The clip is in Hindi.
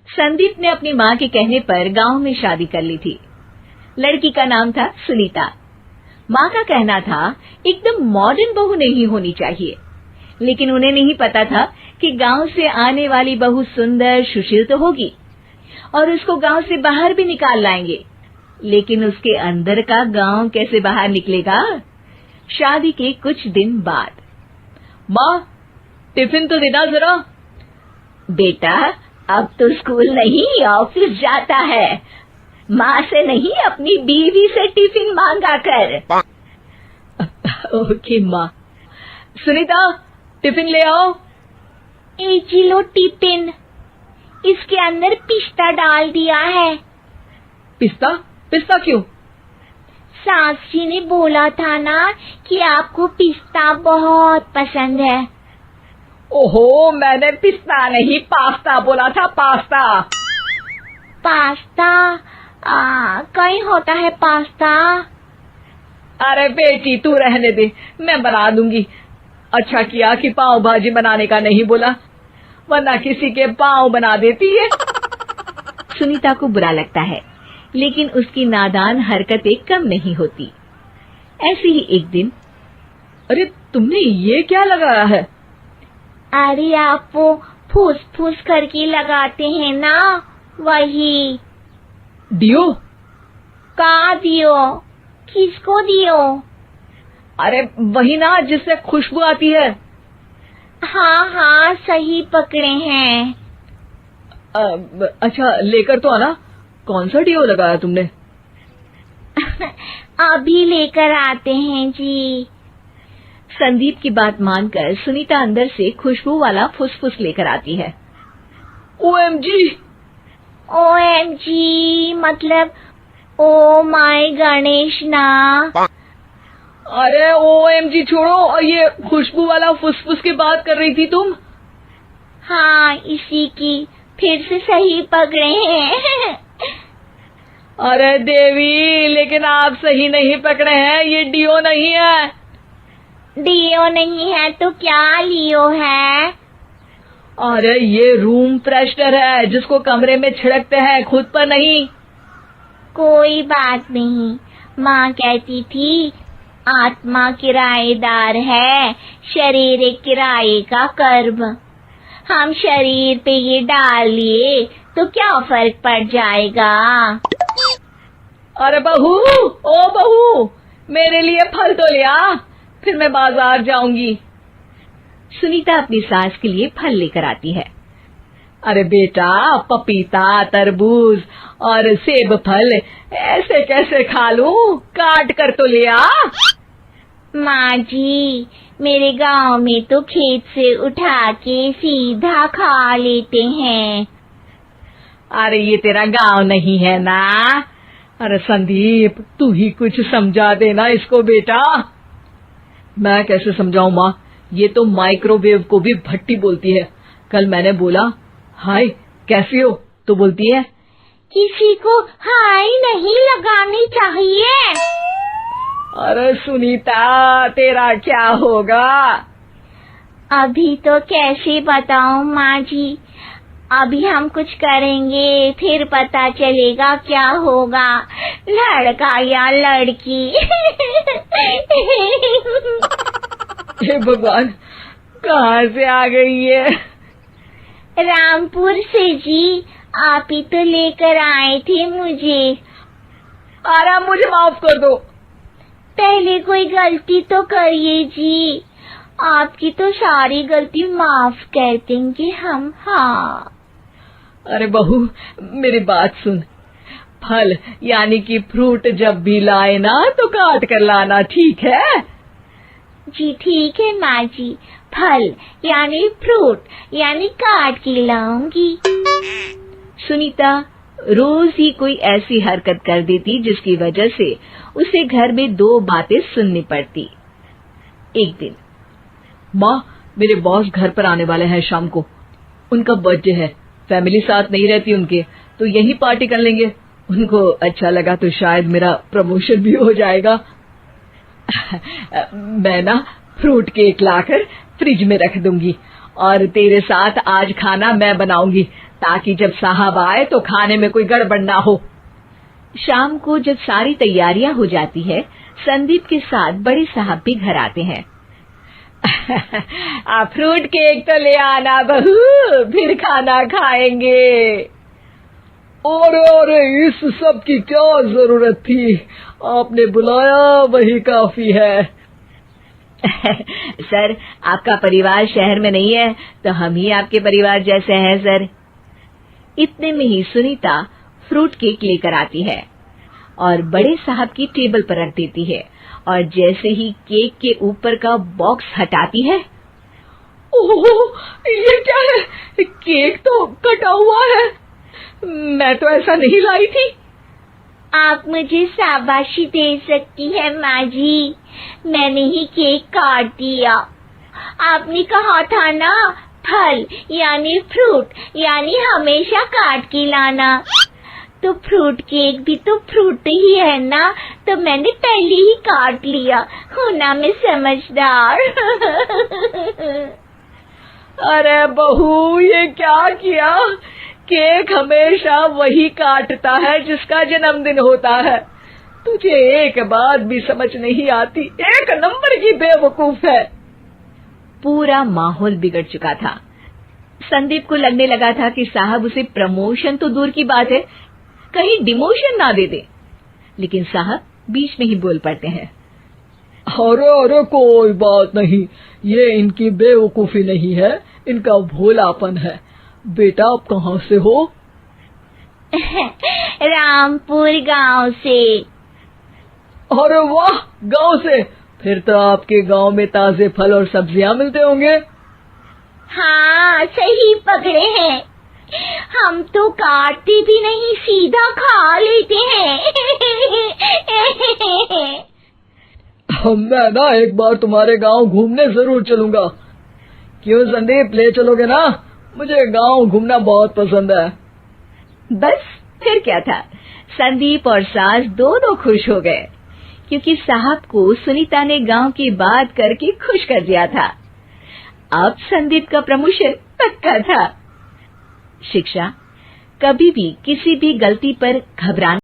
संदीप ने अपनी माँ के कहने पर गांव में शादी कर ली थी। लड़की का नाम था सुनीता। माँ का कहना था एकदम मॉडर्न बहू नहीं होनी चाहिए, लेकिन उन्हें नहीं पता था कि गांव से आने वाली बहू सुंदर सुशील तो होगी और उसको गांव से बाहर भी निकाल लाएंगे, लेकिन उसके अंदर का गांव कैसे बाहर निकलेगा। शादी के कुछ दिन बाद, माँ टिफिन तो देना जरा। बेटा अब तो स्कूल नहीं ऑफिस जाता है, माँ से नहीं अपनी बीवी से टिफिन मांगा कर। ओके माँ। सुनीता टिफिन ले आओ। 1 किलो टिफिन, इसके अंदर पिस्ता डाल दिया है। पिस्ता? पिस्ता क्यों? सास जी ने बोला था ना कि आपको पिस्ता बहुत पसंद है। ओहो, मैंने पिस्ता नहीं पास्ता बोला था, पास्ता। पास्ता? कहीं होता है पास्ता? अरे बेटी तू रहने दे, मैं बना दूंगी। अच्छा किया कि पाव भाजी बनाने का नहीं बोला, वरना किसी के पाव बना देती है। सुनीता को बुरा लगता है, लेकिन उसकी नादान हरकतें कम नहीं होती। ऐसे ही एक दिन, अरे तुमने ये क्या लगाया है? अरे आप वो फूस फूस करके लगाते हैं ना, वही। डियो? का दियो? किसको दियो? अरे वही ना जिससे खुशबू आती है। हाँ सही पकड़े हैं। अच्छा लेकर तो आना। कौन सा डियो लगाया तुमने? अभी लेकर आते हैं जी। संदीप की बात मानकर सुनीता अंदर से खुशबू वाला फुसफुस लेकर आती है। ओएमजी! ओएमजी मतलब ओ माय गणेश ना। अरे ओएमजी छोड़ो, और ये खुशबू वाला फुसफुस की बात कर रही थी तुम? हाँ इसी की, फिर से सही पकड़े हैं। अरे देवी, लेकिन आप सही नहीं पकड़े हैं, ये डियो नहीं है। डियो नहीं है तो क्या लियो है? अरे ये रूम फ्रेशनर है, जिसको कमरे में छिड़कते हैं, खुद पर नहीं। कोई बात नहीं, माँ कहती थी आत्मा किराएदार है, शरीर एक किराए का कर्म। हम शरीर पे ये डाल लिए तो क्या फर्क पड़ जाएगा। अरे बहू, ओ बहू, मेरे लिए फल तो ले आ, फिर मैं बाजार जाऊंगी। सुनीता अपनी सास के लिए फल लेकर आती है। अरे बेटा, पपीता, तरबूज और सेब फल ऐसे कैसे खा लूं? काट कर तो ले आ। माँ जी, मेरे गांव में तो खेत से उठा के सीधा खा लेते हैं। अरे ये तेरा गांव नहीं है ना। अरे संदीप, तू ही कुछ समझा देना इसको बेटा। मैं कैसे समझाऊं माँ, ये तो माइक्रोवेव को भी भट्टी बोलती है। कल मैंने बोला हाय कैसी हो, तो बोलती है किसी को हाय नहीं लगानी चाहिए। अरे सुनीता, तेरा क्या होगा? अभी तो कैसे बताऊं माँ जी, अभी हम कुछ करेंगे फिर पता चलेगा क्या होगा, लड़का या लड़की। हे भगवान, कहाँ से आ गई है? रामपुर से जी, आप ही तो लेकर आए थे मुझे। अरे मुझे माफ कर दो। पहले कोई गलती तो करिए जी, आपकी तो सारी गलती माफ कर देंगे हम। हाँ अरे बहू, मेरी बात सुन। फल यानी कि फ्रूट जब भी लाए ना तो काट कर लाना, ठीक है? जी ठीक है माँ जी, फल यानी फ्रूट यानी काट के लाऊंगी। सुनीता रोज ही कोई ऐसी हरकत कर देती जिसकी वजह से उसे घर में 2 बातें सुननी पड़ती। एक दिन, माँ मेरे बॉस घर पर आने वाले हैं शाम को, उनका बर्थडे है, फैमिली साथ नहीं रहती उनके, तो यही पार्टी कर लेंगे। उनको अच्छा लगा तो शायद मेरा प्रमोशन भी हो जाएगा। मैं ना फ्रूट केक लाकर फ्रिज में रख दूंगी और तेरे साथ आज खाना मैं बनाऊंगी, ताकि जब साहब आए तो खाने में कोई गड़बड़ ना हो। शाम को जब सारी तैयारियां हो जाती है, संदीप के साथ बड़े साहब भी घर आते हैं। फ्रूट केक तो ले आना बहू, फिर खाना खाएंगे। अरे इस सब की क्या जरूरत थी, आपने बुलाया वही काफी है। सर, आपका परिवार शहर में नहीं है तो हम ही आपके परिवार जैसे हैं सर। इतने में ही सुनीता फ्रूट केक लेकर आती है और बड़े साहब की टेबल पर रख देती है, और जैसे ही केक के ऊपर का बॉक्स हटाती है, ओह, ये क्या है? केक तो कटा हुआ है, मैं तो ऐसा नहीं लाई थी। आप मुझे शाबाशी दे सकती है माँ जी, मैंने ही केक काट दिया। आपने कहा था ना, फल यानी फ्रूट यानी हमेशा काट के लाना, तो फ्रूट केक भी तो फ्रूट ही है ना, तो मैंने पहले ही काट लिया। हूँ ना मैं समझदार। अरे बहू, ये क्या किया? केक हमेशा वही काटता है जिसका जन्मदिन होता है। तुझे एक बात भी समझ नहीं आती, एक नंबर की बेवकूफ है। पूरा माहौल बिगड़ चुका था। संदीप को लगने लगा था कि साहब उसे प्रमोशन तो दूर की बात है, कहीं डिमोशन ना दे दे, लेकिन साहब बीच में ही बोल पड़ते हैं। अरे कोई बात नहीं, ये इनकी बेवकूफी नहीं है, इनका भोलापन है। बेटा आप कहाँ से हो? रामपुर गांव से। अरे वाह, गांव से? फिर तो आपके गांव में ताजे फल और सब्जियां मिलते होंगे। हाँ, सही पकड़े हैं, हम तो काटते भी नहीं, सीधा खा लेते हैं। मैं ना एक बार तुम्हारे गांव घूमने जरूर चलूंगा। क्यों संदीप, ले चलोगे ना? मुझे गांव घूमना बहुत पसंद है। बस फिर क्या था, संदीप और सास दोनों खुश हो गए, क्योंकि साहब को सुनीता ने गांव की बात करके खुश कर दिया था। अब संदीप का प्रमोशन पक्का था। शिक्षा, कभी भी किसी भी गलती पर घबराना